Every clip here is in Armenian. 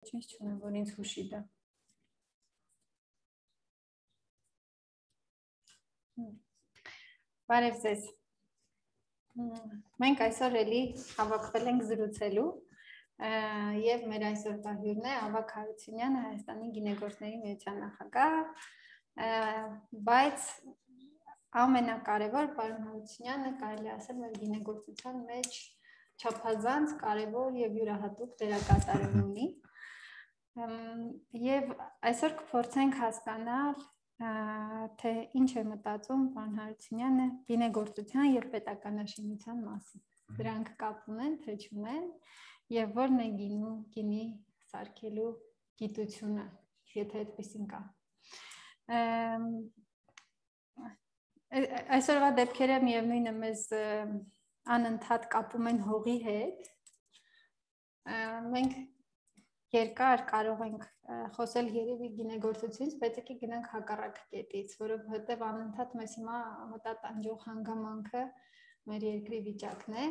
Ինչ չունեմ, որ ինձ հուշի դա։ Բարև ձեզ։ Մենք այսօր էլի հավաքվել ենք զրուցելու եւ մեր այսօրվա հյուրն է Ավագ Հարությունյանը, Հայաստանի գինեգործների միության նախագահ, բայց ամենակարևոր պարոն Հարությունյանը կարելի ասել մեր գինեգործության մեջ չափազանց կարևոր եւ յուրահատուկ դերակատարում ունի։ Եվ այսօր կփորձենք հասկանալ, թե ինչ է մտածում պարոն Հարությունյանը գինեգործության եւ պետականաշինության մասին։ Դրանք կապ ունեն, թե չունեն, եւ որն է գինի սարքելու գիտությունը, եթե այդպեսին կա։ Այսօրվա դեպքերը միևնույնն է մեզ անընդհատ կապում են հողի հետ։ Մենք երկար կարող ենք խոսել երևի գինեգործությունից, բայց եկեք գնանք հակառակ կետից, որովհետև անընդհատ մեզ հիմա մտատանջող հանգամանքը մեր երկրի վիճակն է,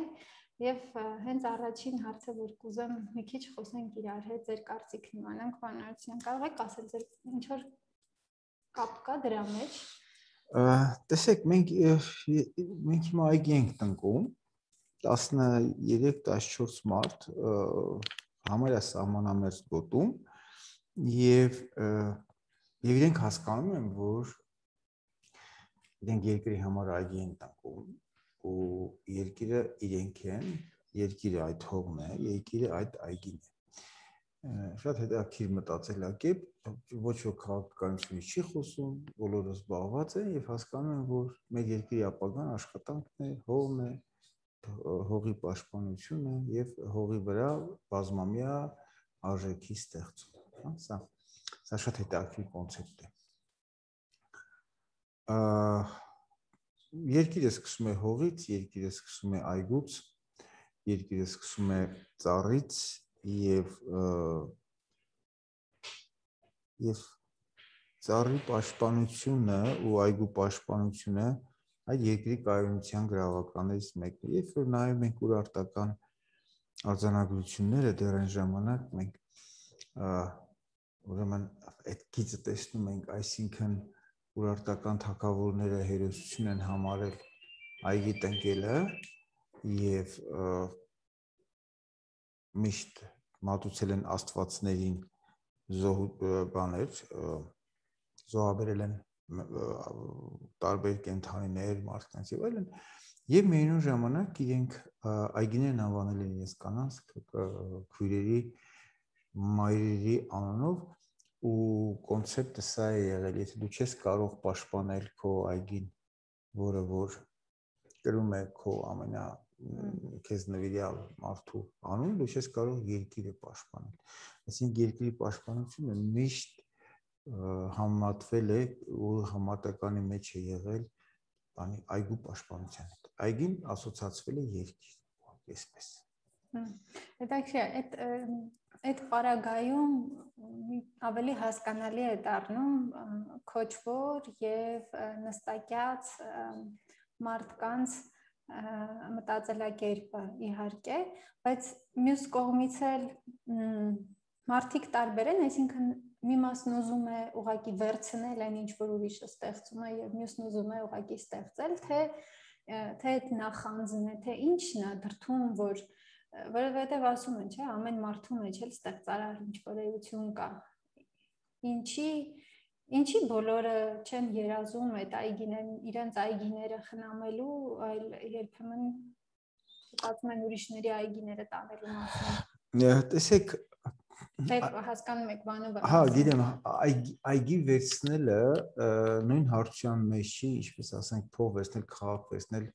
եւ հենց առաջին հարցը, որ կուզեմ մի քիչ խոսենք իրար հետ, ձեր կարծիքն իմանանք, պարոն Հարությունյան, կարող եք ասել ձեր ինչ որ կապ կա դրա մեջ։ Տեսեք, մենք հիմա այգի ենք տնկում 13-14 մարտ համարյա սահմանամերձ գոտում եւ իրենք հասկանում են, որ իրենք երկրի համար այգի են տնկում ու երկիրը իրենք են, երկիրը այդ հողն է, երկիրը այդ այգին է։ Շատ հետաքրքիր մտածելակերպ, ոչ ոք քաղաքականությունից չի խոսում, բոլորը զբաղված են եւ հասկանում են, որ մեր երկրի ապագան աշխատանքն է, հողն է, հողի պաշտպանությունը եւ հողի վրա բազմամյա արժեքի ստեղծում։ Սա շատ հետաքրքիր կոնցեպտ է։ Երկիրը սկսում է հողից, երկիրը սկսում է այգուց, երկիրը սկսում է ծառից եւ ծառի պաշտպանությունը ու այգու պաշտպանությունը այդ երկրի կայունության գրավականներից մեկն է։ Երբ որ նայում ենք ուրարտական արձանագրությունները դեռ այն ժամանակ մենք ուրեմն այդ գիծը տեսնում ենք, այսինքն ուրարտական թագավորները հերոսություն են համարել այգի տնկելը եւ միշտ մատուցել են աստվածներին զոհաբերել են տարբեր կենդանիներ, մարդկանց եւ այլն, եւ միևնույն ժամանակ իրենք այգիներն անվանել են իրենց կանանց, քույրերի, մայրերի անունով ու կոնցեպտը սա է եղել, եթե դու չես կարող պաշտպանել քո այգին, որը որ կրում է քո քեզ նվիրյալ մարդու անուն, դու չես կարող երկիրը պաշտպանել։ Այսինքն երկրի պաշտպանությունը միշտ համատվել է ու համատականի մեջ է եղել այգու պաշտպանության հետ։ Այգին ասոցացվել է երկիր, այսպես։ Հետաքրքիր է, այդ պարագայում ավելի հասկանալի է դառնում քոչվոր եւ նստակյաց մարդկանց մտածելակերպը, իհարկե, բայց մյուս կողմից էլ մարդիկ տարբեր են, այսինքն մի մասն ուզում է ուղղակի վերցնել այն ինչ որ ուրիշը ստեղծում է եւ մյուսն ուզում է ուղղակի ստեղծել, թե այդ նախանձն է, թե ինչն է դրթում, որովհետեւ ասում են, չէ, ամեն մարդու մեջ էլ ստեղծարար ինչ որ էություն կա։ Ինչի բոլորը չեն երազում այդ իրենց այգիները խնամելու, այլ երբեմն մտածում են ուրիշների այգիները տանելու մասին։ Տեսեք, հասկանում եք բանը։ Հա, գիտեմ, այգի վերցնելը նույն հարցության մեջ չի, ինչպես ասենք, փող վերցնել, քաղաք վերցնել,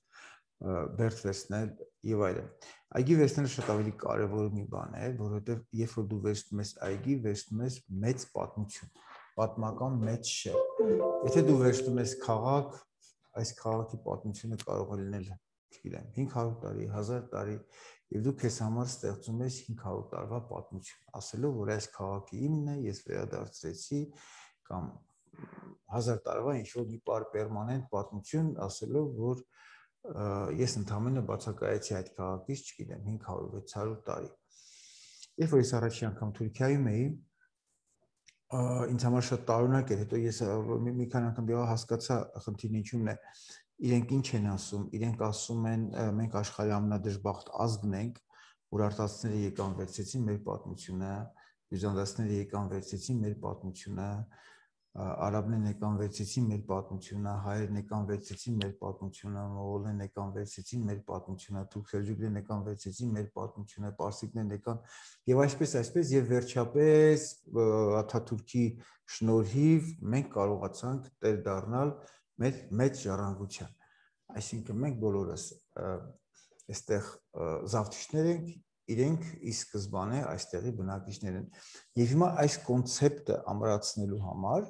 բերդ վերցնել եւ այլն։ Այգի վերցնելը շատ ավելի կարեւոր մի բան է, որովհետեւ երբ որ դու վերցնում ես այգի, վերցնում ես մեծ պատմություն, պատմական մեծ շել։ Եթե դու վերցնում ես քաղաք, այս քաղաքի պատմությունը կարող է լինել, չգիտեմ, 500 տարի, 1000 տարի, եւ դու քեզ համար ստեղծում ես 500 տարվա պատմություն, ասելով, որ այս քաղաքը իմն է, ես վերադարձրեցի, կամ 1000 տարվա ինչ-որ մի պերմանենտ պատմություն, ասելով, որ ես ընդամենը բացակայեցի այդ քաղաքից, չգիտեմ, 500-600 տարի։ Երբ որ ես առաջին անգամ Թուրքիայում էի, ինձ համար շատ տարօրինակ էր, հետո ես մի քանի անգամ եղա հասկացա խնդիրն ինչումն է։ Իրենք ինչ են ասում, իրենք ասում են մենք աշխարհի ամենադժբախտ ազգն ենք, որ արտասները եկան վերցեցին մեր պատմությունը, բյուզանդացիները եկան վերցեցին մեր պատմությունը, արաբներն եկան վերցեցին մեր պատմությունը, հայերն եկան վերցեցին մեր պատմությունը, մողոլներն եկան վերցեցին մեր պատմությունը, թուրք-սելջուկներն եկան վերցեցին մեր պատմությունը, պարսիկներն եկան եւ այսպես եւ վերջապես Աթաթուրքի շնորհիվ մենք կարողացանք տեր դառնալ մեր մեծ ժառանգության։ Այսինքն մենք բոլորս այստեղ զավթիչներ ենք, իրենք ի սկզբանե այստեղի բնակիչներ են։ Եվ հիմա այս կոնցեպտը ամրացնելու համար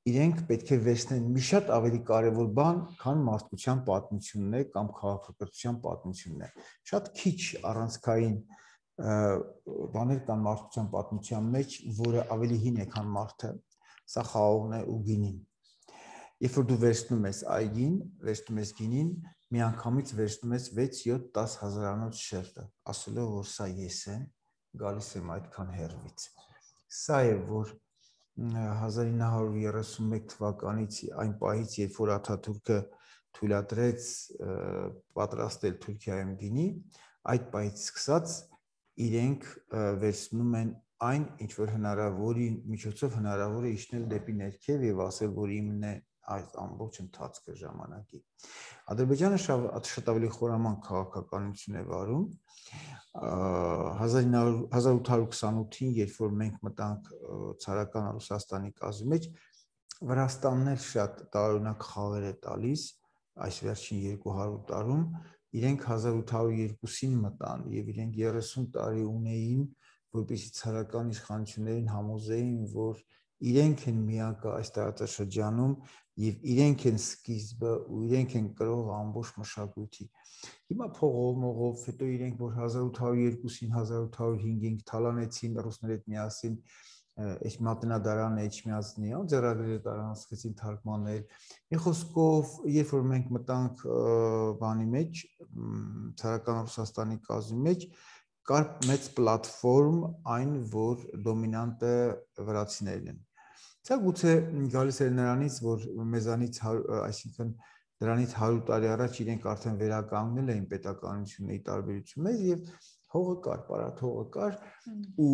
իրենք պետք է վերցնեն մի շատ ավելի կարևոր բան, քան մարդկության պատմությունն է կամ քաղաքակրթության պատմությունն է։ Շատ քիչ առանցքային բաներ կան մարդկության պատմության մեջ, որը ավելի հին է, քան մարդը, սա խաղողն է ու գինին։ Երբ որ դու վերցնում ես այգին, վերցնում ես գինին, միանգամից վերցնում ես 6-7-10 հազարանոց շերտը, ասելով որ սա ես եմ, գալիս եմ այդքան հեռվից։ Սա է որ 1931 թվականից այն պահից, երբ որ Աթաթուրքը թույլատրեց պատրաստել Թուրքիայում գինի, այդ պահից սկսած իրենք վերցնում են այն, ինչ որ հնարավորի միջոցով հնարավոր է իջնել դեպի ներքև եւ ասել, որ իմն է այս ամբողջ ընթացքը ժամանակի։ Ադրբեջանը շատ ավելի խորամանկ քաղաքականություն է վարում։ 1828-ին, երբ որ մենք մտանք ցարական Ռուսաստանի կազմի մեջ, Վրաստանն էլ շատ տարօրինակ խաղեր է տալիս այս վերջին 200 տարում, իրենք 1802-ին մտան եւ իրենք 30 տարի ունեին, որպեսզի ցարական իշխանություններին համոզեին, որ իրենք են միակը այս տարածաշրջանում եւ իրենք են սկիզբը ու իրենք են կրող ամբողջ մշակույթի։ Հիմա փողով, հետո իրենք որ 1802-ին, 1805-ին թալանեցին ռուսների հետ միասին Էջմիածնադարանը, Էջմիածնի, ձեռագրերը տարանցկեցին թարգմանել։ Մի խոսքով, երբ որ մենք մտանք բանի մեջ, ցարական Ռուսաստանի կազմի մեջ, կար մեծ պլատֆորմ այն, որ դոմինանտը վրացիներն են։ Սա գուցե գալիս է նրանից, որ մեզանից, այսինքն դրանից 100 տարի առաջ իրենք արդեն վերականգնել էին պետականությունների տարբերություններ եւ հողը կար, պարաթողը կար ու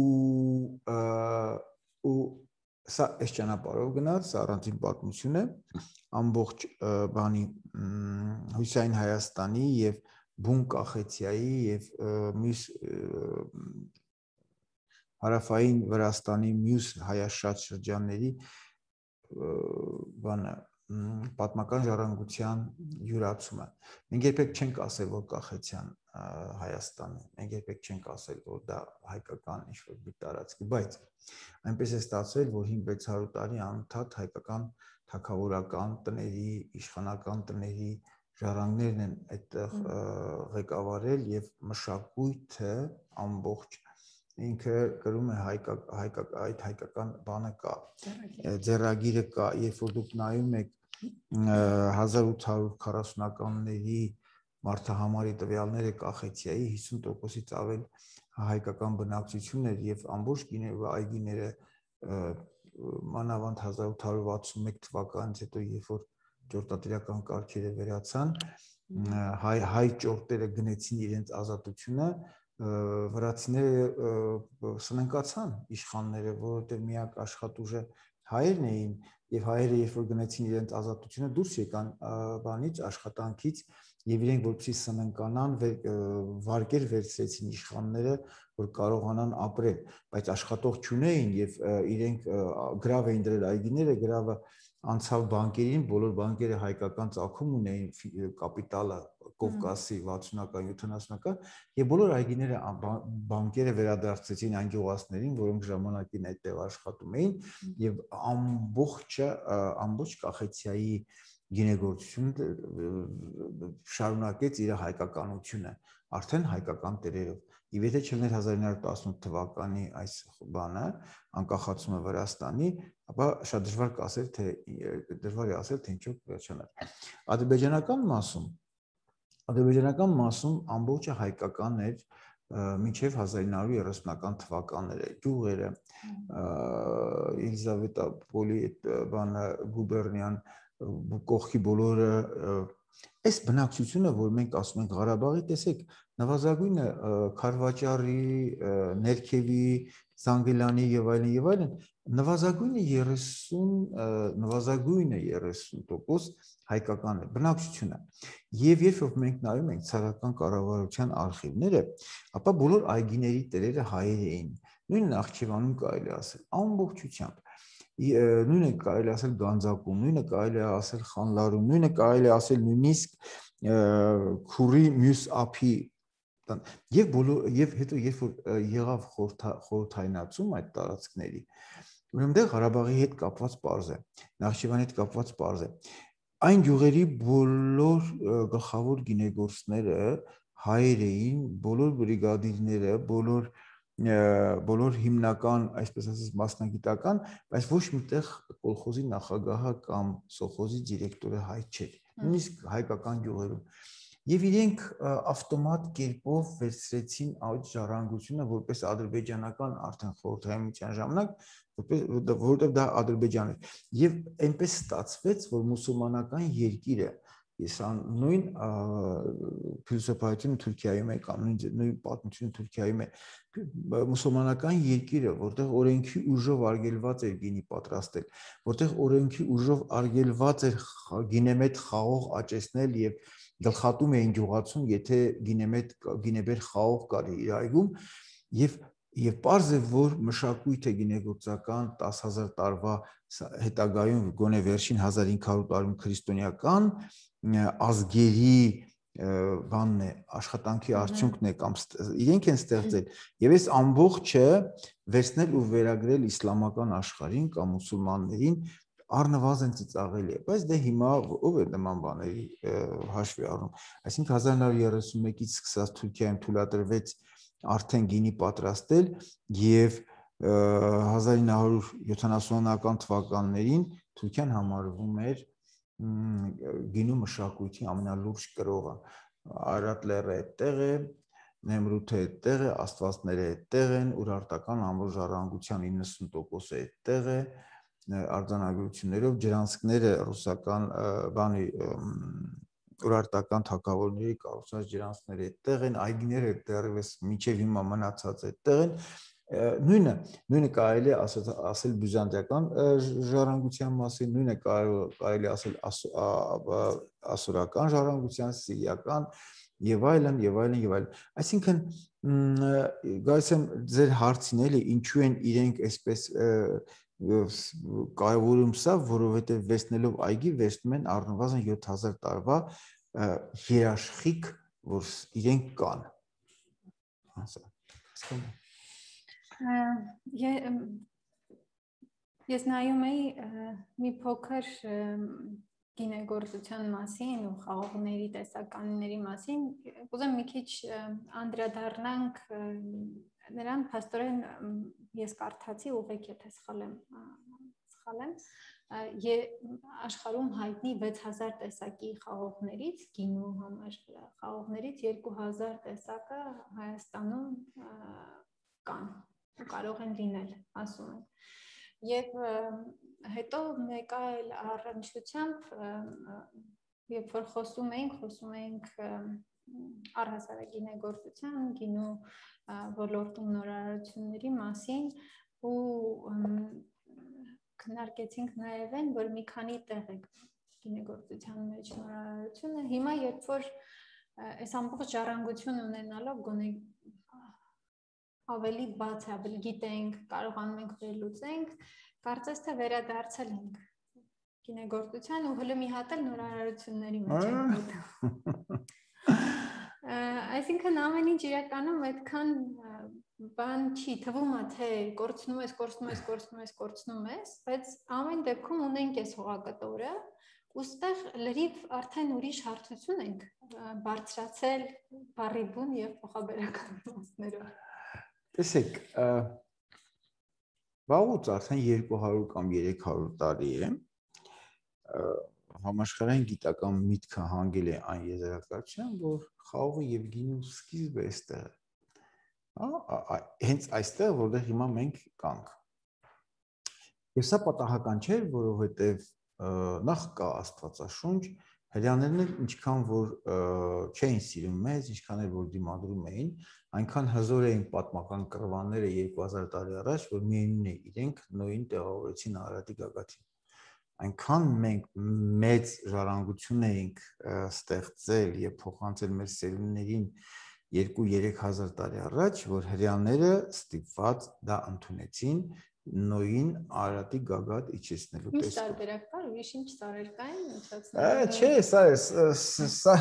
սա այս ճանապարհով գնաց, սա առանձին պատմություն է, ամբողջ բանի Հյուսիսային Հայաստանի եւ Բուն Կախեցիայի եւ մյուս հարավային Վրաստանի մյուս հայաշատ շրջանների բանը պատմական ժառանգության յուրացումը։ Մենք երբեք չենք ասել, որ Կախեցյան Հայաստանը, մենք երբեք չենք ասել, որ դա հայկական ինչ-որ մի տարածք է, բայց այնպես է ստացվել, որ 5-600 տարի անընդհատ հայկական թագավորական տների, իշխանական տների ժառանգներն են այդտեղ ղեկավարել եւ մշակույթը ամբողջ ինքը գրում է այդ հայկական բանը կա, ձեռագիրը կա, երբ որ դուք նայում եք 1840-ականների մարդահամարի տվյալները Կախեցիայի 50%-ից ավել հայկական բնակչություն էր եւ ամբողջ այգիները մանավանդ 1861 թվականից հետո, երբ որ ճորտատիրական կարգերը վերացան, հայ ճորտերը գնեցին իրենց ազատությունը, վրացիները սննկացան իշխանները, որովհետև միակ աշխատուժը հայերն էին եւ հայերը երբ որ գնեցին իրենց ազատությունը դուրս եկան բանից աշխատանքից եւ իրենք որպեսզի սննկանան վարկեր վերցրեցին իշխանները, որ կարողանան ապրել, բայց աշխատող չունեին եւ իրենք գրավ էին դրել այգիները, գրավը անցավ բանկերին, բոլոր բանկերը հայկական ծագում ունեին կապիտալը Կովկասի 60-ական, 70-ական եւ բոլոր այգիները բանկերը վերադարձեցին այն գյուղացիներին, որոնք ժամանակին այդտեղ աշխատում էին եւ ամբողջ Կախեցիայի գինեգործությունը շարունակեց իր հայկականությունը, արդեն հայկական տերերով։ Եվ եթե չլիներ 1918 թվականի այս բանը, անկախացումը Վրաստանի, ապա շատ դժվար է ասել, թե ինչով վերջանար։ Ադրբեջանական մասում ամբողջը հայկական էր, մինչև 1930-ական թվականները գյուղերը Էլիզավետապոլի բանը գուբերնիան կողքի բոլորը այս բնակչությունը, որ մենք ասում ենք Ղարաբաղի, տեսեք, նվազագույնը Քարվաճարի, Ներքևի, Զանգելանի եւ այլն, նվազագույնը 30% հայկական է բնակչությունը։ Եվ երբ որ մենք նայում ենք ցարական կառավարության արխիվները, ապա բոլոր այգիների տերերը հայեր էին։ Նույն Նախճիվանում կարելի ասել, ամբողջությամբ։ Նույնը կարելի ասել Գանձակում, նույնը կարելի ասել Խանլարում, նույնը կարելի ասել նույնիսկ Քուրի մյուս ափի եւ հետո երբ որ եղավ խորհրդայնացում այդ տարածքների, ուրեմն դեռ Ղարաբաղի հետ կապված պարզ է, Նախճիվանի հետ կապված պարզ է։ Այն գյուղերի բոլոր գլխավոր գինեգործները հայեր էին, բոլոր բրիգադիրները, բոլոր հիմնական, այսպես ասած, մասնագիտական, բայց ոչ միտեղ կոլխոզի նախագահը կամ սովխոզի դիրեկտորը հայ չէր, նույնիսկ հայկական գյուղերում։ Եվ իրենք ավտոմատ կերպով վերցրեցին այդ ժառանգությունը որպես ադրբեջանական արդեն խորհրդային ժամանակ, որտեղ դա Ադրբեջան էր։ Եվ այնպես ստացվեց, որ մուսուլմանական երկիրը նույն փիլիսոփայությունը Թուրքիայում է կամ նույն պատմությունը Թուրքիայում է, մուսուլմանական երկիրը, որտեղ օրենքի ուժով արգելված էր գինի պատրաստել, որտեղ օրենքի ուժով արգելված էր գինեմետ խաղող աճեցնել եւ գլխատում էին գյուղացում, եթե գինեբեր խաղող կար իր այգում, եւ պարզ է, որ մշակույթը գինեգործական 10,000 տարվա հետագայում գոնե վերջին 1500 տարում քրիստոնեական ազգերի բանն է, աշխատանքի արդյունքն է կամ իրենք են ստեղծել եւ այս ամբողջը վերցնել ու վերագրել իսլամական աշխարհին կամ մուսուլմաններին առնվազն ծիծաղելի է, բայց դե հիմա ով է նման բաների հաշվի առնում, այսինքն 1931-ից սկսած Թուրքիայում թույլատրվեց արդեն գինի պատրաստել եւ 1970-ական թվականներին Թուրքիան համարվում էր գինու մշակույթի ամենալուրջ կրողը, Արարատ լեռը այդտեղ է, Նեմրութը այդտեղ է, Աստվածները այդտեղ են, Ուրարտական ամբողջ ժառանգության 90%-ը այդտեղ է, արձանագրություններով ջրանցքները ռուսական բանի Ուրարտական թագավորների կառուցած ջրանցքները այդտեղ են, այգիները դեռևս մինչև հիմա մնացած այդտեղ են, նույնը կարելի է ասել բյուզանդիական ժառանգության մասին, նույնը կարելի ասել ասորական ժառանգության, սիրիական եւ այլն։ Այսինքն գալիս եմ ձեր հարցին էլի, ինչու են իրենք այսպես կարևորում սա, որովհետեւ վերցնելով այգի վերցնում են առնվազն 7000 տարվա երաշխիք, որ իրենք կան։ Ես նայում էի մի փոքր գինեգործության մասին ու խաղողների տեսականիների մասին, կուզեմ մի քիչ անդրադառնանք նրան, փաստորեն ես կարդացի, ուղղեք եթե սխալ եմ, աշխարհում հայտնի 6000 տեսակի խաղողներից, գինու համար խաղողներից 2000 տեսակը Հայաստանում կան ու կարող են լինել, ասում են։ Եվ հետո մեկ այլ առնչությամբ, երբ որ խոսում էինք առհասարակ գինեգործության, գինու ոլորտում նորարարությունների մասին ու քննարկեցինք նաև այն, որ մի քանի տեղ է գինեգործության մեջ նորարարությունը։ Հիմա երբ որ այս ամբողջ ժառանգություն ունենալով գոնե ավելի բաց է, ավելի գիտենք, կարողանում ենք վերլուծենք, կարծես թե վերադարձել ենք գինեգործության ու հələ մի հատ էլ նորարարությունների մեջ ենք մտնում։ Այսինքն ամեն ինչ իրականում այդքան բան չի, թվում է թե կորցնում ես, բայց ամեն դեպքում ունենք այս հողակտորը, ուստեղ լրիվ արդեն ուրիշ հարթություն ենք բարձրացել բառի բուն եւ փոխաբերական իմաստներով։ Տեսեք, վաղուց արդեն 200 կամ 300 տարի է համաշխարհային գիտական միտքը հանգել է այն եզրակացության, որ խաղողը եւ գինու սկիզբը այստեղ է։ հենց այստեղ, որտեղ հիմա մենք կանք։ Եվ սա պատահական չէ, որովհետև նախ կա Աստվածաշունչ, հрьяաներն էլ ինչքան որ չէին սիրում մեզ, ինչքան էլ որ դիմադրում էին, այնքան հզոր էին պատմական կռվանները 2000 տարի առաջ, որ միևնույն է իրենք նույն տեղավորեցին Արարատի գագաթին։ Այնքան մենք մեծ ժառանգություն էինք ստեղծել եւ փոխանցել մեր սերունդներին 2-3000 տարի առաջ, որ հрьяաները ստիպված դա ընդունեցին նույն Արարատի գագաթ իջեցնելու տեսքով։ Ինչ տարբերակ կար, ուրիշ ինչ ծառեր կային, չէ, սա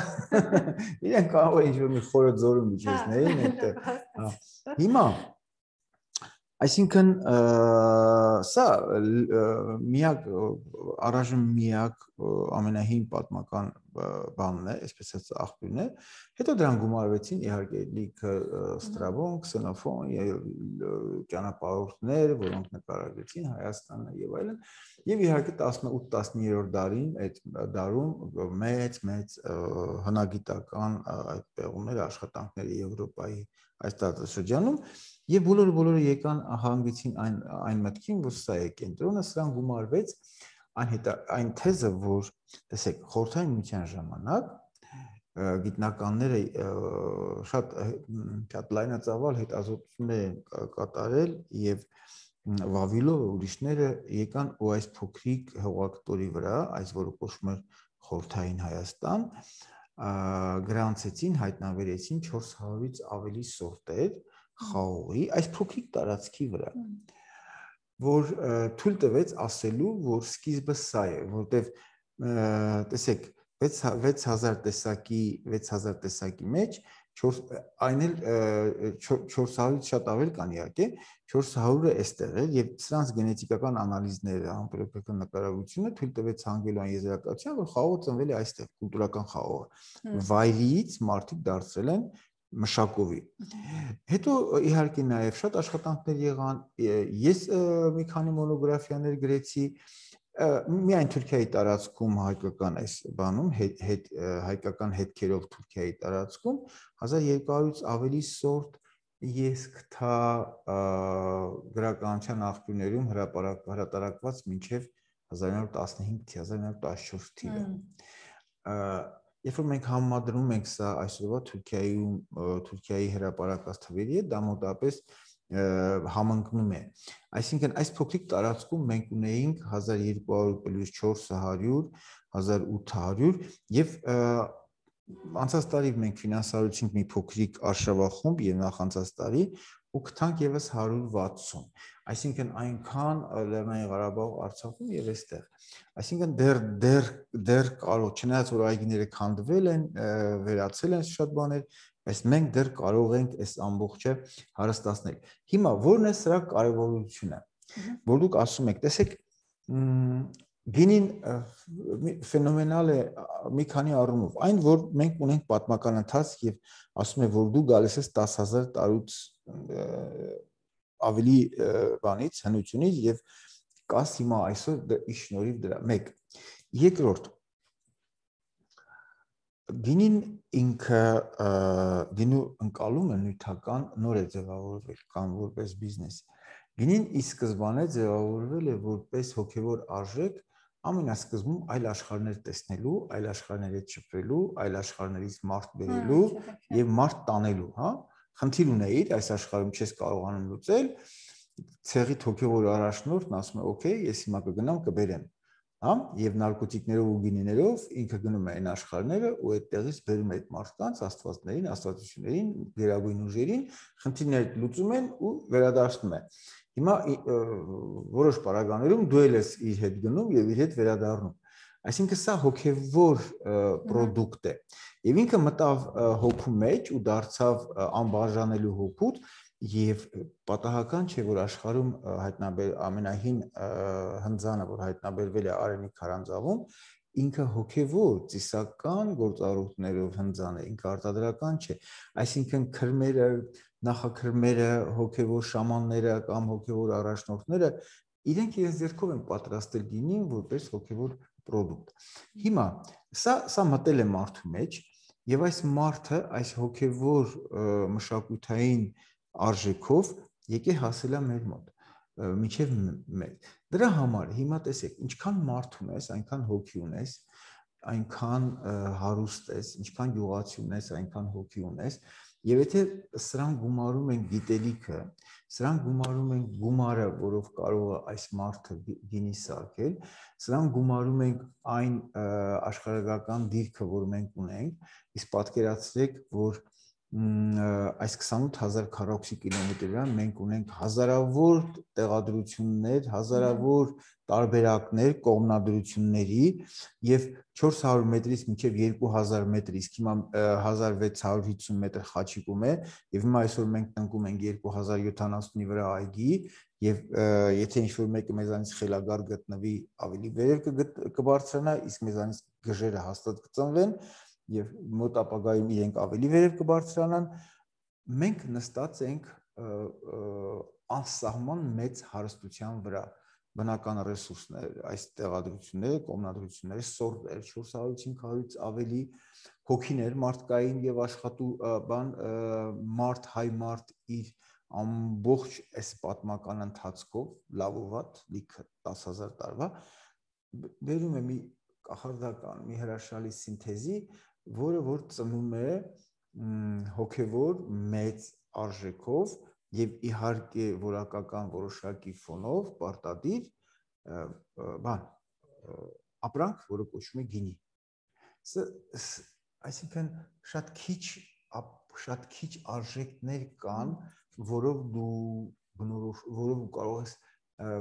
իրենք կարող են ինչ-որ մի խորը ձորում իջեցնեին այդտեղ։ Հիմա այսինքն սա միակ առայժմ միակ ամենահին պատմական բանն է, այսպես ասած աղբյուրն է, հետո դրան գումարվեցին իհարկե լիքը Ստրաբոն, Քսենոֆոն, ճանապարհորդներ, որոնք նկարագրեցին Հայաստանը եւ այլն, եւ իհարկե 18-19-րդ դարին այդ դարում մեծ հնագիտական այդ պեղումներ աշխատանքները Եվրոպայի այս տարածաշրջանում եւ բոլորը եկան հանգեցին այն մտքին, որ սա է կենտրոնը, սրան գումարվեց այն թեզը, որ տեսեք, խորհրդային միության ժամանակ գիտնականները շատ լայնածավալ հետազոտություններ են կատարել եւ Վավիլովը ուրիշները եկան ու այս փոքրիկ հողակտորի վրա, այս որը կոչվում է խորհրդային Հայաստան, գրանցեցին, հայտնաբերեցին 400-ից ավելի սորտեր խաղողի այս փոքրիկ տարածքի վրա, որ թույլ տվեց ասելու, որ սկիզբը սա է, որտեվ տեսեք 6000 տեսակի մեջ այն էլ 400-ից շատ ավել կան իհարկե 400-ը այստեղ է եւ սրանց գենետիկական անալիզները ամբողջական նկարագրությունը թույլ տվեց հանգելու այն եզրակացության, որ խաղողը ծնվել է այստեղ կուլտուրական խաղողը վայրից մարդիկ դարձրել են մշակովի։ Հետո իհարկե նաև շատ աշխատանքներ եղան, ես մի քանի մոնոգրաֆիաներ գրեցի, միայն Թուրքիայի տարածքում հայկական այս բանում հայկական հետքերով Թուրքիայի տարածքում 1200-ից ավելի սորտ ես գտա գրականության աղբյուրներում հրատարակված մինչև 1915-1914 թիվը։ Երբ որ մենք համադրում ենք սա այսօրվա Թուրքիայի հրապարակած թվերի հետ, դա մոտավորապես համընկնում է։ Այսինքն այս փոքրիկ տարածքում մենք ունեինք 1200 պլյուս 400, 1800 եւ անցած տարի մենք ֆինանսավորեցինք մի փոքրիկ արշավախումբ եւ նախանցած տարի ու գտանք եւս 160։ Այսինքն այնքան Լեռնային Ղարաբաղ, Արցախում եւ այստեղ։ Այսինքն դեռ կարող, չնայած որ այգիները քանդվել են, վերացել են շատ բաներ, բայց մենք դեռ կարող ենք այս ամբողջը հարստացնել։ Հիմա ո՞րն է սրա կարևորությունը, որ դուք ասում եք, տեսեք, գինին ֆենոմենալ է մի քանի առումով, այն որ մենք ունենք պատմական ընթացք եւ ասում է, որ դու գալիս ես 10000 տարուց ավելի բանից, հնությունից եւ կաս հիմա այսօր ի շնորհիվ դրա։ Մեկ, երկրորդ, գինին ինքը գինու ընկալումը նյութական նոր է ձևավորվել կամ որպես բիզնես։ Գինին ի սկզբանե ձևավորվել է որպես հոգևոր արժեք ամենասկզբում այլ աշխարհներ տեսնելու, այլ աշխարհների հետ շփվելու, այլ աշխարհներից մարդ բերելու եւ մարդ տանելու, հա։ Խնդիր ունեիր այս աշխարհում չես կարողանում լուծել, ցեղի հոգևոր առաջնորդն ասում է, օքեյ, ես հիմա կգնամ կբերեմ, հա, եւ նարկոտիկներով ու գինիներով ինքը գնում է այն աշխարհները ու այդտեղից բերում է այդ մարդկանց, աստվածներին, աստվածություններին, գերագույն ուժերին, խնդիրները լուծում են ու վերադարձնում է։ Հիմա որոշ պարագաներում դու ես իր հետ գնում եւ իր հետ վերադառնում։ Այսինքն սա հոգևոր product է։ Եվ ինքը մտավ հոգու մեջ ու դարձավ անբաժանելու հոգուտ եւ պատահական չէ որ աշխարհում ամենահին հնձանը որ հայտնաբերվել է Արենի քարանձավում ինքը հոգևոր ծիսական գործառույթներով հնձան է, ինքը արտադրական չէ, այսինքն քրմերը, նախաքրմերը, հոգևոր շամանները կամ հոգևոր առաջնորդները իրենք իրենց ձեռքով են պատրաստել գինին որպես հոգևոր product։ Հիմա սա մտել է մարդու մեջ եւ այս մարդը այս հոգևոր մշակութային արժեքով եկե հասել է մեր մոտ միջև մեր դրա համար հիմա տեսեք ինչքան մարդ ունես այնքան հոգի ունես այնքան հարուստ ես ինչքան գյուղացի ունես այնքան հոգի ունես եւ եթե սրան գումարում են գիտելիքը սրան գումարում են գումարը որով կարող է այս մարդը գինի սարքել սրան գումարում ենք այն աշխարհագրական դիրքը որ մենք ունենք իսկ պատկերացրեք որ այս 28000 քառակուսի կիլոմետրի վրա մենք ունենք հազարավոր տեղադրություններ, հազարավոր տարբերակներ կողմնադրությունների եւ 400 մետրից մինչեւ 2000 մետր, իսկ հիմա 1650 մետր խաչիկում է եւ հիմա այսօր մենք տնկում ենք 2070-ի վրա այգի եւ եթե ինչ-որ մեկը մեզանից խելագար գտնվի ավելի վերև կբարձրանա, իսկ մեզանից գժերը հաստատ կծնվեն եւ մոտ ապագայում իրենք ավելի վերև կբարձրանան մենք նստած ենք անսահման մեծ հարստության վրա բնական ռեսուրսներ այս տեղադրությունները կողմնադրությունները սորտեր 400-500-ից ավելի հոգիներ մարդկային եւ աշխատու բան մարդ հայ մարդ իր ամբողջ այս պատմական ընթացքով լավ ու վատ լիքը 10000 տարվա բերում է մի կախարդական մի հրաշալի սինթեզի որը որ ծնում է հոգևոր մեծ արժեքով եւ իհարկե որակական որոշակի ֆոնով պարտադիր բան ապրանք, որը կոչվում է գինի։ Այսինքն շատ քիչ արժեքներ կան, որով դու կարող ես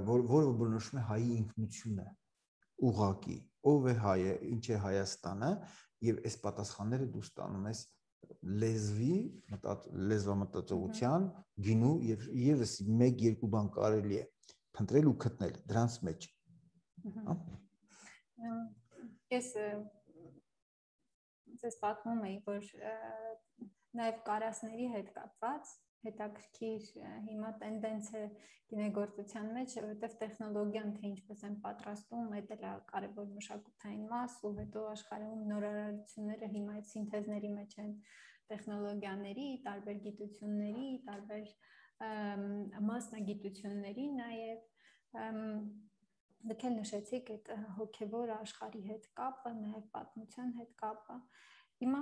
որը բնորոշում է հայի ինքնությունը ուղղակի ով է հայը ինչ է Հայաստանը եւ այս պատասխանները դու ստանում ես լեզվամտածողության գինու եւ եւս 1-2 բան կարելի է փնտրել ու գտնել դրանց մեջ ես ձեզ պատմում էի որ նաեւ կարասների հետ կապված հետաքրքիր հիմա տենդենց է գինեգործության մեջ, որովհետև տեխնոլոգիան թե ինչպես են պատրաստում, այդ էլ է կարևոր մշակութային մաս, ու հետո աշխարհում նորարարությունները հիմա այդ սինթեզների մեջ են տեխնոլոգիաների, տարբեր գիտությունների, տարբեր մասնագիտությունների նաև դուք էլ նշեցիք այդ հոգևոր աշխարհի հետ կապը, նաև պատմության հետ կապը։ Հիմա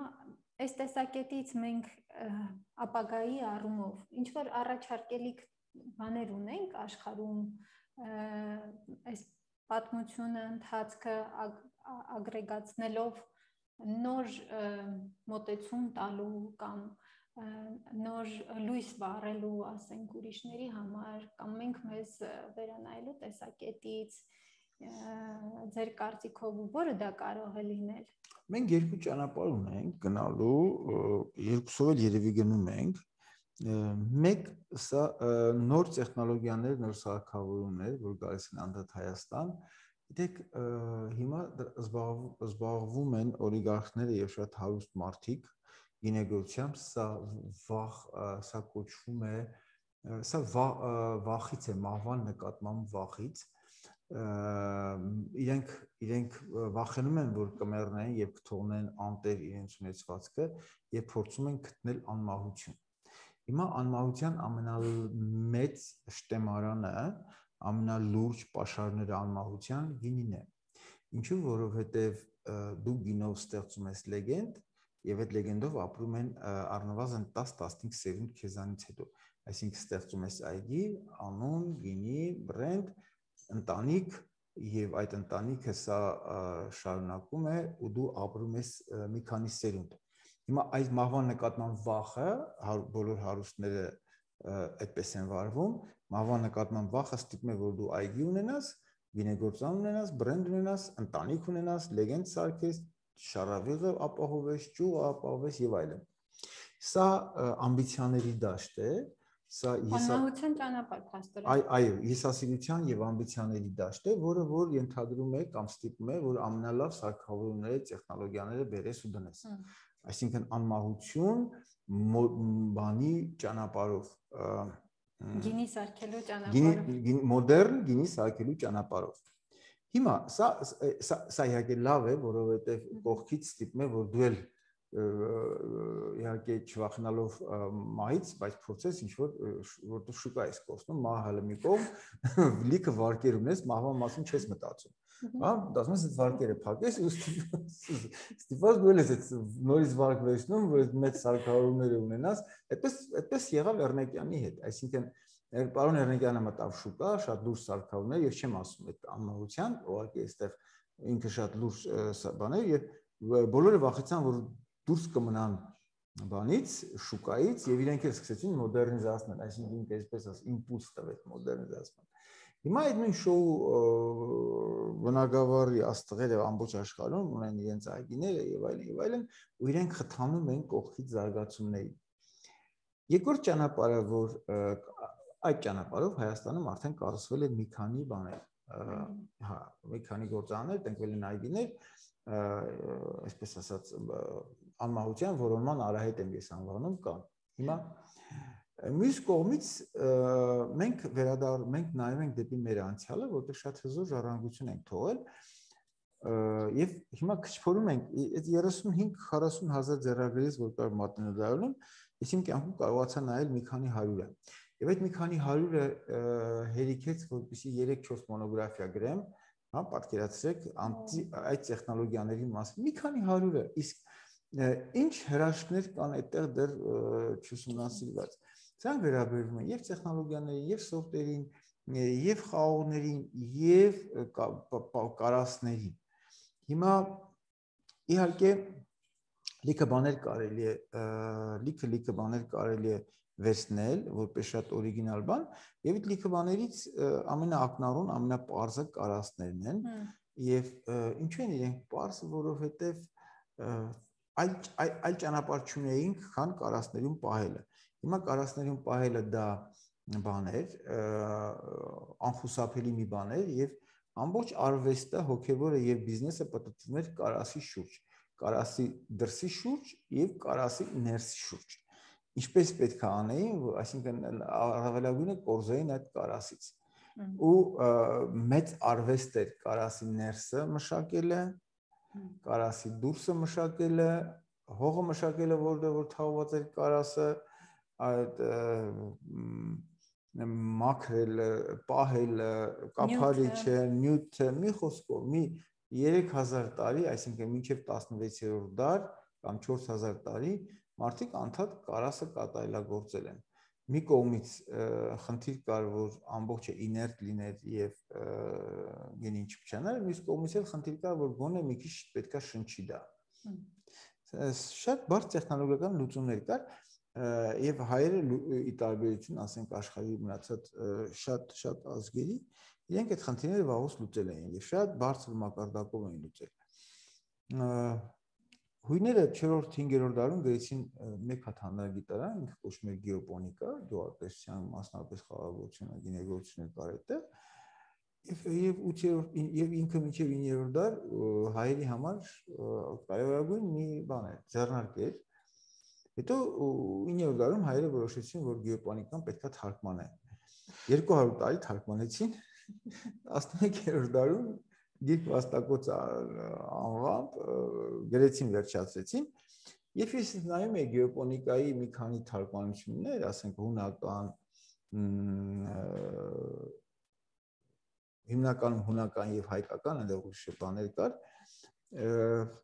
այս տեսակետից մենք ապագայի առումով ինչ որ առաջարկելիք բաներ ունենք աշխարհում այս պատմությունը ընթացքը ագրեգացնելով նոր մոտեցում տալու կամ նոր լույս վառելու ասենք ուրիշների համար կամ մենք մեզ վերանայելու տեսակետից ձեր կարծիքով որը դա կարող է լինել։ Մենք երկու ճանապարհ ունենք գնալու, երկուսով էլ երևի գնում ենք։ Մեկ սա նոր տեխնոլոգիաներ, նոր սարքավորումներ, որ գալիս են անդադ Հայաստան։ Գիտեք, հիմա զբաղվում են օլիգարխները եւ շատ հարուստ մարդիկ գինեգործությամբ, սա կոչվում է, սա վախից է, մահվան նկատմամբ վախից։ Իրենք վախենում են, որ կմեռնեն եւ կթողնեն անտեր իրենց ունեցվածքը եւ փորձում են գտնել անմահություն։ Հիմա անմահության ամենամեծ շտեմարանը, ամենալուրջ պաշարները անմահության գինին է։ Ինչու՞, որովհետեւ դու գինով ստեղծում ես լեգենդ եւ այդ լեգենդով ապրում են առնվազն 10-15 սերունդ քեզանից հետո։ Այսինքն ստեղծում ես այգի, անուն, գինի, բրենդ, ընտանիք եւ այդ ընտանիքը սա շարունակում է ու դու ապրում ես մի քանի սերունդ։ Հիմա այս մահվան նկատմամբ վախը բոլոր հարուստները այդպես են վարվում, մահվան նկատմամբ վախը ստիպում է որ դու այգի ունենաս, գինեգործան ունենաս, բրենդ ունենաս, ընտանիք ունենաս, լեգենդ սարքես, շարավիղը ապահովես, ճյուղը ապահովես եւ այլն։ Սա ամբիցիաների դաշտ է, սա անմահության ճանապարհ փաստորեն։ Այո, եսասիրության եւ ամբիցիաների դաշտ է, որը որ ենթադրում է կամ ստիպում է, որ ամենալավ սարքավորումները, տեխնոլոգիաները բերես ու դնես։ Այսինքն անմահություն բանի ճանապարհով գինի սարքելու ճանապարհով մոդեռն գինի սարքելու ճանապարհով։ Հիմա սա իհարկե լավ է, որովհետեւ կողքից ստիպում է, որ դու էլ իհարկե չվախենալով մահից, բայց process ինչ որտեղ շուկա է կորցնում, մահը հələ մի կողմ, լիքը վարկեր ունես, մահվան մասին չես մտածում։ Հա, դասում ես այդ վարկերը փակես ու ստիպված գոյել ես նորից վարկ վերցնում, որ մեծ սարքավորումներ ունենաս, այդպես եղավ Էռնեկյանի հետ, այսինքն պարոն Էռնեկյանը մտավ շուկա, շատ լուրջ սարքավորումներ, եւ չեմ ասում այդ անմահության, ուղղակի այստեղ ինքը շատ լուրջ բաներ եւ բոլորը վախեցան, որ դուրս կմնան բանից, շուկայից եւ իրենք էլ սկսեցին մոդեռնիզացնել, այսինքն ինքը այսպես ասած իմպուլս տվեց մոդեռնիզացման։ Հիմա այդ նույն շոու բնակավարի աստղերը ամբողջ աշխարհում ունեն իրենց այգիները եւ այլն, ու իրենք խթանում են կողքից զարգացումների։ Երկրորդ ճանապարհը, որ այդ ճանապարհով Հայաստանում արդեն կառուցվել է մի քանի բաներ, հա, մի քանի գործարաններ, տնկվել են այգիներ, այսպես ասած անմահության որոնման արահետ եմ ես անվանում կան։ Հիմա մյուս կողմից մենք նայում ենք դեպի մեր անցյալը, որտեղ շատ հզոր ժառանգություն ենք թողել եւ հիմա քչփորում ենք այդ 35-40 հազար ձեռագրերից, որ կար մատնահետարանում, ես իմ կյանքում կարողացա նայել մի քանի 100-ը։ Եվ այդ մի քանի 100-ը հերիքեց, որպեսզի 3-4 մոնոգրաֆիա գրեմ, հա, պատկերացրեք այդ տեխնոլոգիաների մասին, մի քանի 100-ը, իսկ ինչ հրաշքներ կան այդտեղ դեռ չուսումնասիրված։ Սրանք վերաբերվում են եւ տեխնոլոգիաներին, եւ սոֆտվերին, եւ խաղողներին, եւ կարասներին։ Հիմա իհարկե լիքը բաներ կարելի է վերցնել, որպես շատ օրիգինալ բան, եւ այդ լիքը բաներից ամենաակնառուն, ամենապարզը կարասներն են, եւ ինչու են իրենք պարզ, որովհետեւ այլ ճանապարհ չունեինք, քան կարասներում պահելը։ Հիմա կարասներում պահելը դա բան էր, անխուսափելի մի բան էր եւ ամբողջ արվեստը, հոգեվորը եւ բիզնեսը պատտվում էր կարասի շուրջ, կարասի դրսի շուրջ եւ կարասի ներսի շուրջ։ Ինչպես պետք է անեին, այսինքն առավելագույնը կորզեին այդ կարասից։ Ու մեծ արվեստ էր կարասի ներսը մշակելը, կարասի դուրսը մշակելը, հողը մշակելը, որտեղ որ թաղված էր կարասը, այդ մաքրել, պահել, կափարիչը, նյութը, մի խոսքով, մի 3000 տարի, այսինքն մինչև 16-րդ դար կամ 4000 տարի մարդիկ անդադ կարասը կատարելագործել են։ Մի կողմից խնդիր կար, որ ամբողջը իներտ լիներ եւ գինի չփչանար, մյուս կողմից էլ խնդիր կար, որ գոնե մի քիչ պետքա շնչի դա։ Շատ բարդ տեխնոլոգիական լուծումներ կար եւ հայերը ի տարբերություն, ասենք, աշխարհի մնացած շատ ազգերի, իրենք այդ խնդիրները վաղուց լուծել էին եւ շատ բարձր մակարդակով էին լուծել։ Հույները 4-5-րդ դարում գրեցին մեկ հատ հանրագիտարան, ինքը կոչվում է գեոպոնիկա, գյուղատնտեսության մասնավորապես խաղաղությունը, գինեգործությունն կար այդտեղ, եւ 8-րդ եւ ինքը մինչեւ 9-րդ դար հայերի համար կարևորագույն մի բան է, ձեռնարկ էր։ Հետո 9-րդ դարում հայերը որոշեցին, որ գեոպոնիկան պետքա թարգմանեն։ 200 տարի թարգմանեցին, 11-րդ դարում դիպ վաստակոց անվամբ գրեցին, վերջացրեցին, եւ ես նայում եմ գեոպոնիկայի մի քանի թարգմանություններ, ասենք հունական, հիմնականում հունական եւ հայկական, այնտեղ ուրիշ բաներ կար,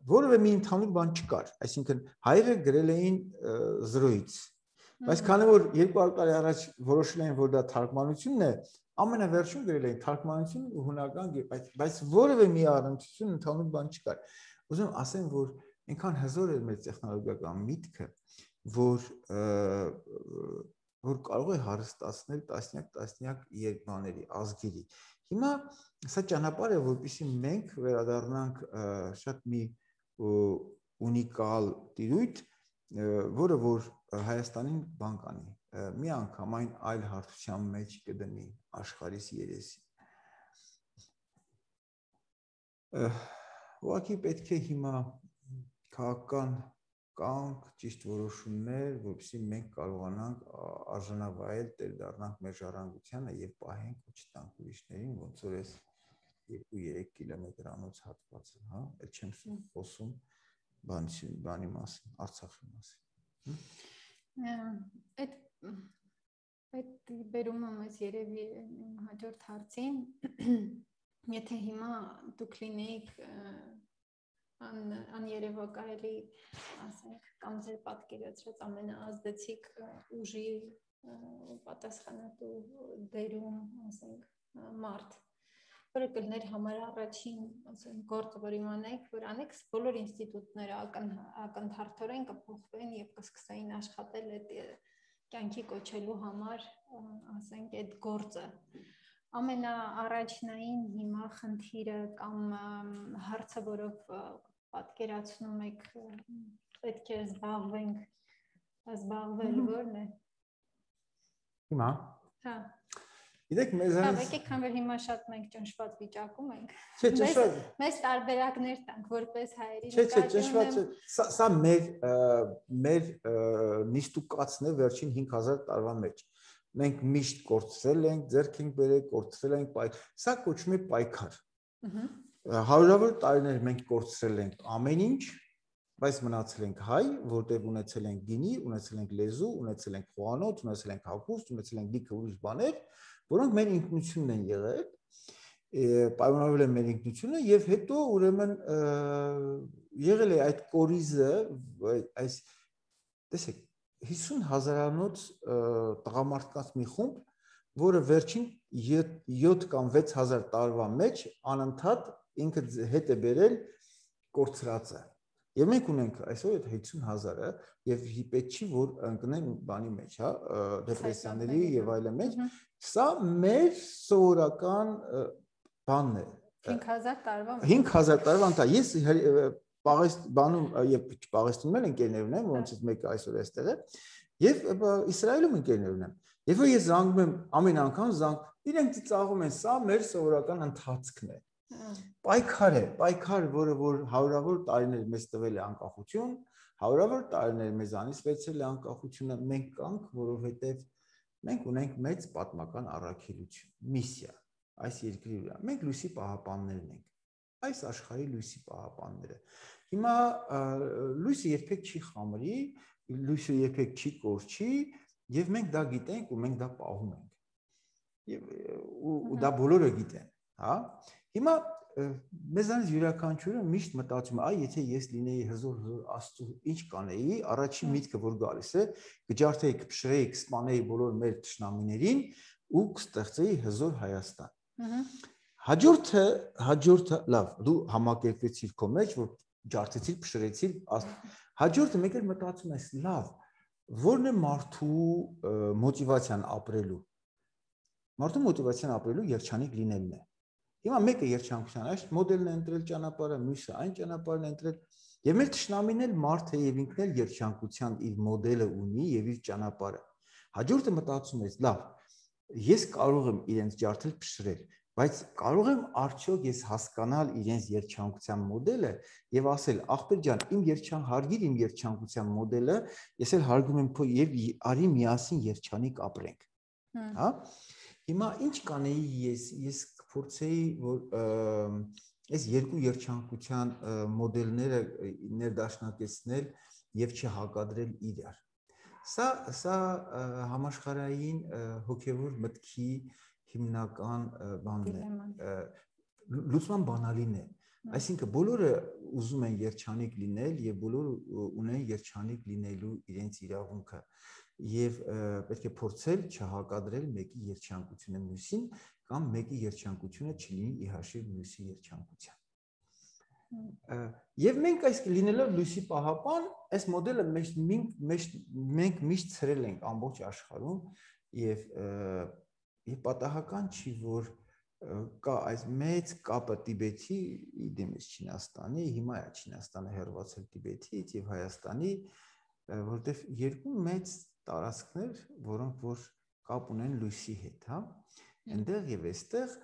որովե մի ընդհանուր բան չկար, այսինքն հայերը գրել էին 0-ից, բայց քանի որ 200 տարի առաջ որոշել էին, որ դա թարգմանությունն է, ամենավերջում գրել էին թարգմանություն ու հունական, բայց որևէ մի առնչություն ընդհանուր բան չկար։ Ուզում ասեմ, որ այնքան հզոր էր մեր տեխնոլոգիական միտքը, որ կարող է հարստացնել տասնյակ երկրների, ազգերի։ Հիմա սա ճանապարհ է, որպեսզի մենք վերադառնանք շատ մի ունիկալ տիրույթ, որը որ Հայաստանին բան կանի, մի անգամ այն այլ հարթության մեջ կդնի աշխարհիս երեսի։ Ուղղակի պետք է հիմա քաղաքական կանգ, ճիշտ որոշումներ, որպեսզի մենք կարողանանք արժանավայել տեր դառնանք մեր ժառանգությանը եւ պահենք ու չտանք ուրիշներին, ոնց որ էս 2-3 կիլոմետրանոց հատվածը, հա, այդ չեմ խոսում բանի մասին, Արցախի մասին։ Այդ բերում եմ ես երևի հաջորդ հարցին, եթե հիմա դուք լինեիք աներևակայելի, ասենք, կամ ձեր պատկերացրած ամենաազդեցիկ ուժի պատասխանատու դերում, ասենք, մարդ, որը կլներ համար առաջին, ասենք, գործը, որ իմանայիք, որ անեք, բոլոր ինստիտուտները ակնթարթորեն կփոխվեն եւ կսկսեին աշխատել այդ կյանքի կոչելու համար, ասենք, այդ գործը ամենաառաջնային հիմա խնդիրը կամ հարցը, որով պատկերացնում եք պետք է զբաղվել որն է։ Հիմա։ Հա։ Գիտեք, մեզանից եկեք, քան որ հիմա շատ մենք ճնշված վիճակում ենք։ Չէ, ճնշված։ Մեզ տարբերակներ տանք, որպես հայերի։ Չէ, ճնշված է։ Սա մեր նիստուկացն է վերջին 5000 տարվա մեջ։ Մենք միշտ կորցրել ենք, ձեռք ենք բերել, կորցրել ենք, սա կոչվում է պայքար։ Հարյուրավոր տարիներ մենք կորցրել ենք ամեն ինչ, բայց մնացել ենք հայ, որտեղ ունեցել ենք գինի, ունեցել ենք լեզու, ունեցել ենք խոհանոց, ունեցել ենք հագուստ, ունեցել ենք լիքը ուրիշ բաներ, որոնք մեր ինքնությունն են եղել, պայմանավորել են մեր ինքնությունը եւ հետո ուրեմն եղել է այդ կորիզը, այս տեսեք 50,000-անոց տղամարդկանց մի խումբ, որը վերջին 7 կամ 6000 տարվա մեջ անընդհատ ինքը հետ է բերել կորցրածը։ Եվ մենք ունենք այսօր այդ 50,000-ը եւ պետք չի որ ընկնեն բանի մեջ, հա, դեպրեսիաների եւ այլն մեջ։ Սա մեր սովորական բանն է։ 5000 տարվա։ 5000 տարվա ընթացքում ես Պաղեստինում եւ Պաղեստինում են ընկերներն են, որոնցից մեկը այսօր էստեղ է, եւ Իսրայելում ընկերներն են։ Երբ որ ես զանգում եմ ամեն անգամ իրենք ծիծաղում են, սա մեր սովորական ընթացքն է։ Պայքար, որը հարյուրավոր տարիներ մեզ տվել է անկախություն, հարյուրավոր տարիներ մեզանից վերցրել է անկախությունը, մենք կանք, որովհետեւ մենք ունենք մեծ պատմական առաքելություն, միսիա այս երկրի վրա։ Մենք լույսի պահապաններն ենք։ Այս աշխարհի լույսի պահապանները։ Հիմա լույսը երբեք չի խամրի, լույսը երբեք չի կորչի, եւ մենք դա գիտենք ու մենք դա պահում ենք։ Ու դա բոլորը գիտեն, հա։ Հիմա մեզանից յուրաքանչյուրը միշտ մտածում է, եթե ես լինեի հզոր Աստծո, ինչ կանեի, առաջին միտքը որ գալիս է, կջարդեի, կփշրեի, կսպանեի բոլոր մեր թշնամիներին ու կստեղծեի հզոր Հայաստան։ Հաջորդը, լավ, դու համակերպեցիր քո մեջ, որ ջարդեցիր, փշրեցիր, հաջորդը մեկ էլ մտածում ես, լավ, որն է մարդու մոտիվացիան ապրելու։ Մարդու մոտիվացիան ապրելու երջանիկ լինելն է։ Հիմա մեկը երջանկության այս մոդելն է ընտրել ճանապարհը, մյուսը այն ճանապարհն է ընտրել, եւ մեր թշնամին էլ մարդ է եւ ինքն էլ երջանկության իր մոդելը ունի եւ իր ճանապարհը։ Հաջորդը մտածում ես, լավ, ես կարող եմ իրենց ջարդել, փշրել, բայց կարող եմ արդյոք ես հասկանալ իրենց երջանկության մոդելը եւ ասել, ախպեր ջան, հարգիր իմ երջանկության մոդելը, ես էլ հարգում եմ քո եւ արի միասին երջանիկ ապրենք։ Հա։ Հիմա ինչ կանեի ես կփորձեի որ այս երկու երջանկության մոդելները ներդաշնակեցնել եւ չհակադրել իրար։ Սա համաշխարհային հոգեվոր մտքի հիմնական բանն է, լուծման բանալին է։ Այսինքն բոլորը ուզում են երջանիկ լինել եւ բոլորը ունեն երջանիկ լինելու իրենց իրավունքը եւ պետք է փորձել չհակադրել մեկի երջանկությունը մյուսին կամ մեկի երջանկությունը չլինի ի հաշիվ մյուսի երջանկության։ Եվ մենք այս լինելով լույսի պահապան, այս մոդելը մենք միշտ ցրել ենք ամբողջ աշխարհում եւ պատահական չի որ կա այս մեծ կապը Տիբեթի դեմից Չինաստանի, հիմա է Չինաստանը հեռացել Տիբեթից եւ Հայաստանի, որտեղ երկու մեծ տարածքներ, որոնք որ կապ ունեն լույսի հետ, հա, այնտեղ եւ այստեղ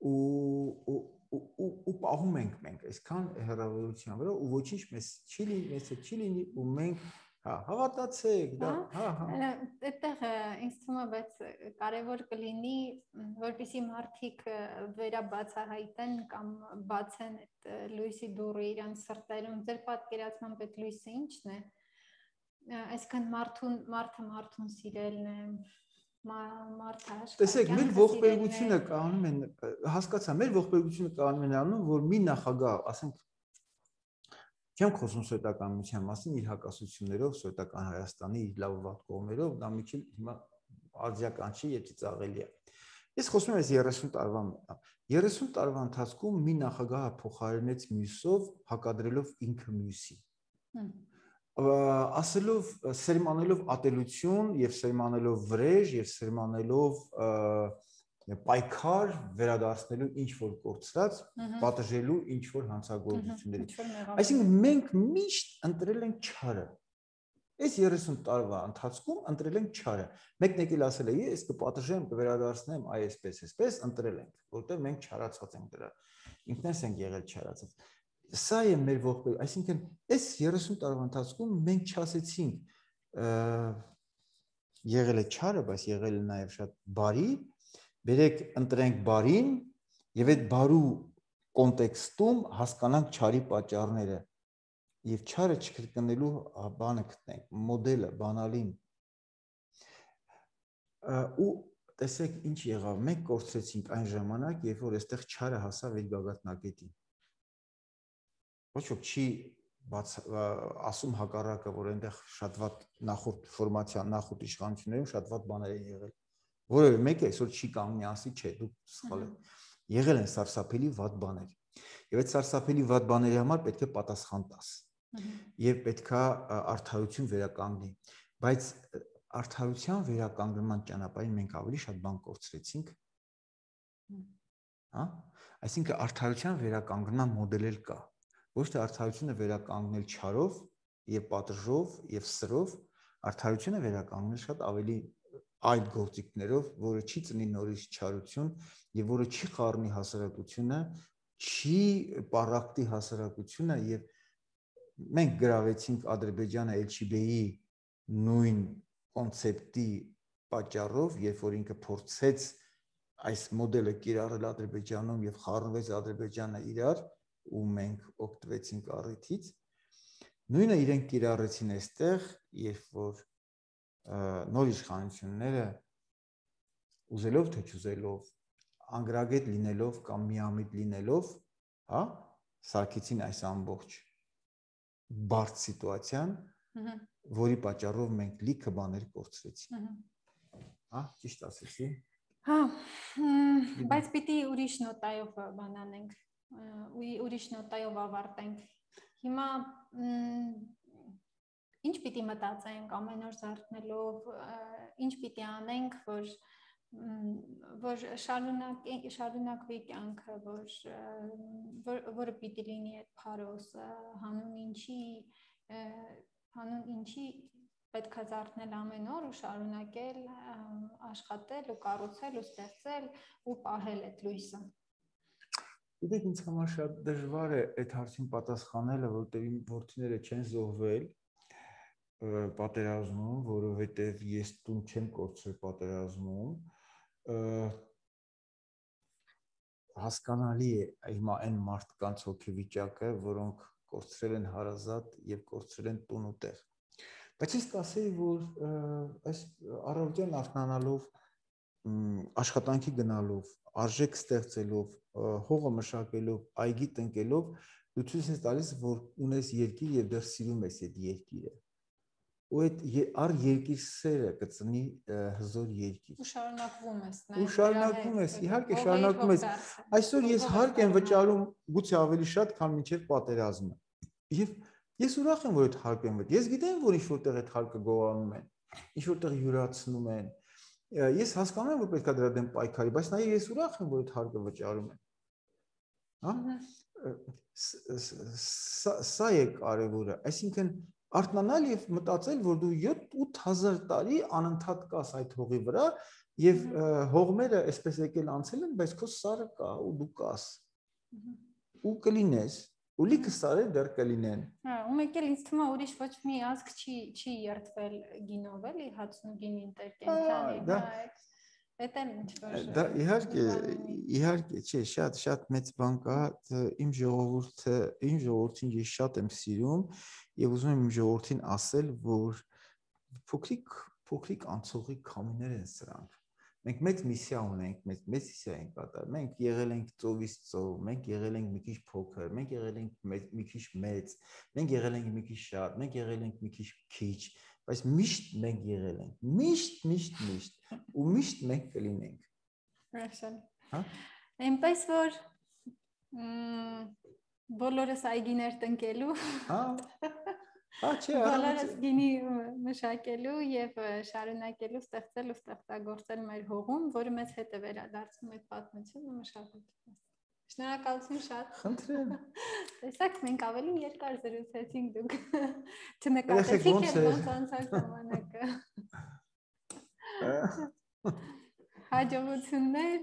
ու պահում ենք մենք այսքան հեռավորության վրա ու ոչինչ մեզ չի լինի ու մենք Հա, հավատացեք, դա, Այդտեղ ինձ թվում է, բայց կարևոր կլինի, որպեսզի մարդիկ վերաբացահայտեն կամ բացեն այդ լույսի դուռը իրանց սրտերում, ձեր պատկերացմամբ այդ լույսը ի՞նչն է։ Այսինքն մարդուն սիրելն է, մարդը աշխարհը։ Տեսեք, մեր ողբերգությունը կանում են, հասկացա, մեր ողբերգությունը կանում են առնում, որ մի նախագահ, ասենք Չեմ խոսում սովետական միության մասին, իր հակասություններով, սովետական Հայաստանի իր լավ ու վատ կողմերով, դա մի քիչ հիմա արձիական չի եւ ծիծաղելի է։ Ես խոսում եմ այս 30 տարվա 30 տարվա ընթացքում մի նախագահը փոխարինեց մյուսով, հակադրելով ինքը մյուսի։ Ասելով, սերմանելով ատելություն եւ սերմանելով վրեժ եւ սերմանելով պայքար վերադարձնելու ինչ որ կորցրած, պատժելու ինչ որ հանցագործությունների։ Այսինքն մենք միշտ ընտրել ենք չարը։ Այս 30 տարվա ընթացքում ընտրել ենք չարը։ Մեկն եկել ասել է, ես կպատժեմ, կվերադարձնեմ այսպես, ընտրել ենք, որտեղ մենք չարացած ենք դրա։ Ինքներս ենք եղել չարացած։ Սա է մեր ողբերգ, այսինքն այս 30 տարվա ընթացքում մենք չասեցինք եղել է չարը, բայց եղել է նաև շատ բարի, բերեք ընտրենք բարին եւ այդ բարու կոնտեքստում հասկանանք չարի պատճառները եւ չարը չկրկնելու բանը գտնենք, մոդելը, բանալին։ Ու տեսեք ինչ եղավ, մենք կորցրեցինք այն ժամանակ, երբ որ այստեղ չարը հասավ իր գագաթնակետին։ Ոչ ոք չի ասում հակառակը, որ այնտեղ շատ վատ նախորդ ֆորմացիան, նախորդ իշխանություններում շատ վատ բաներ են եղել։ Որևէ մեկը այսօր չի կանգնի ասի, չէ, դու սխալ ես։ Եղել են սարսափելի վատ բաներ։ Եվ այդ սարսափելի վատ բաների համար պետք է պատասխան տաս։ Եվ պետքա արդարություն վերականգնի, բայց արդարության վերականգնման ճանապարհին մենք ավելի շատ բան կորցրեցինք։ Հա? Այսինքն արդարության վերականգնման մոդել էլ կա։ Ոչ թե արդարությունը վերականգնել չարով եւ պատժով եւ սրով, արդարությունը վերականգնել շատ ավելի այդ գործիքներով, որը չի ծնի նորից չարություն եւ որը չի խառնի հասարակությունը, չի պարակտի հասարակությունը եւ մենք գրավեցինք Ադրբեջանը Էլչիբեի նույն կոնցեպտի պատճառով, երբ որ ինքը փորձեց այս մոդելը կիրառել Ադրբեջանում եւ խառնվեց Ադրբեջանը իրար ու մենք օգտվեցինք առիթից, նույնը իրենք կիրառեցին այստեղ, երբ որ նոր իշխանությունները ուզելով թե չուզելով, անգրագետ լինելով կամ միամիտ լինելով, հա, սարքեցին այս ամբողջ բարդ սիտուացիան, որի պատճառով մենք լիքը բաներ կորցրեցինք։ Հա, ճիշտ ասեցի։ Հա, բայց պիտի ուրիշ նոտայով բան անենք, ուրիշ նոտայով ավարտենք։ Հիմա ինչ պիտի մտածենք ամեն օր զարթնելով, ինչ պիտի անենք, որ շարունակվի կյանքը, որը պիտի լինի այդ փարոսը, հանուն ինչի պետք է զարթնել ամեն օր ու շարունակել աշխատել ու կառուցել ու ստեղծել ու պահել այդ լույսը։ Գիտեք, ինձ համար շատ դժվար է այդ հարցին պատասխանելը, որտեղ իմ որդիները չեն զոհվել պատերազմում, որովհետև ես տուն չեմ կորցրել պատերազմում, հասկանալի է հիմա այն մարդկանց հոգեվիճակը, որոնք կորցրել են հարազատ եւ կորցրել են տուն ու տեղ։ Բայց ես կասեի, որ այս առօրյան արթնանալով, աշխատանքի գնալով, արժեք ստեղծելով, հողը մշակելով, այգի տնկելով, դու ցույց ես տալիս, որ ունես երկիր եւ դեռ սիրում ես այդ երկիրը։ Ու այդ երկիր սերը կծնի հզոր երկիր։ Ու շարունակվում ես նա։ Ու շարունակվում ես, իհարկե շարունակվում ես։ Այսօր ես հարկ եմ վճարում գուցե ավելի շատ, քան մինչև պատերազմը։ Եվ ես ուրախ եմ, որ այդ հարկը եմ վճարում։ Ես գիտեմ, որ ինչ որտեղ այդ հարկը գովանում են, ինչ որտեղ յուրացնում են։ Ես հասկանում եմ, որ պետք է դրա դեմ պայքարի, բայց նաև ես ուրախ եմ, որ այդ հարկը վճարում են։ Հա? Սա է կարևորը, այսինքն արթնանալ եւ մտածել, որ դու 7-8000 տարի անընդհատ կաս այդ հողի վրա եւ հողմերը այսպես եկել անցել են, բայց քո սարը կա ու դու կաս։ Ու կլինես, ու լիքը սարեր դեռ կլինեն։ Հա, ու մեկ էլ ինձ թվում է ուրիշ ոչ մի ազգ չի երթվել գինով, էլի 65 ինտերկենտրոնի, դա էլ ինչ որ դա իհարկե չէ, շատ մեծ բան կա, իմ ժողովրդին ես շատ եմ սիրում եւ ուզում եմ իմ ժողովրդին ասել, որ փոքրիկ անցողիկ քամիներ են սրանք։ Մենք մեծ միսիա ունենք, մեծ միսիա ենք կատարում։ Մենք եղել ենք ծովից ծով, մենք եղել ենք մի քիչ փոքր, մենք եղել ենք մի քիչ մեծ, մենք եղել ենք մի քիչ շատ, մենք եղել ենք մի քիչ քիչ, բայց միշտ մենք եղել ենք, միշտ ու միշտ մենք կլինենք։ Հրաշալի։ Հա։ Այնպես որ բոլորս այգիներ տնկելու։ Հա։ Չէ, բոլորս գինի մշակելու եւ շարունակելու ստեղծել ու ստեղծագործել մեր հողում, որը մեզ հետ է վերադարձնում այդ պատմությունը մշակույթը։ Շնորհակալություն շատ։ Խնդրեմ։ Տեսեք, մենք ավելի երկար զրուցեցինք, դուք չնկատեցիք ոնց անցավ ժամանակը։ Հաջողություններ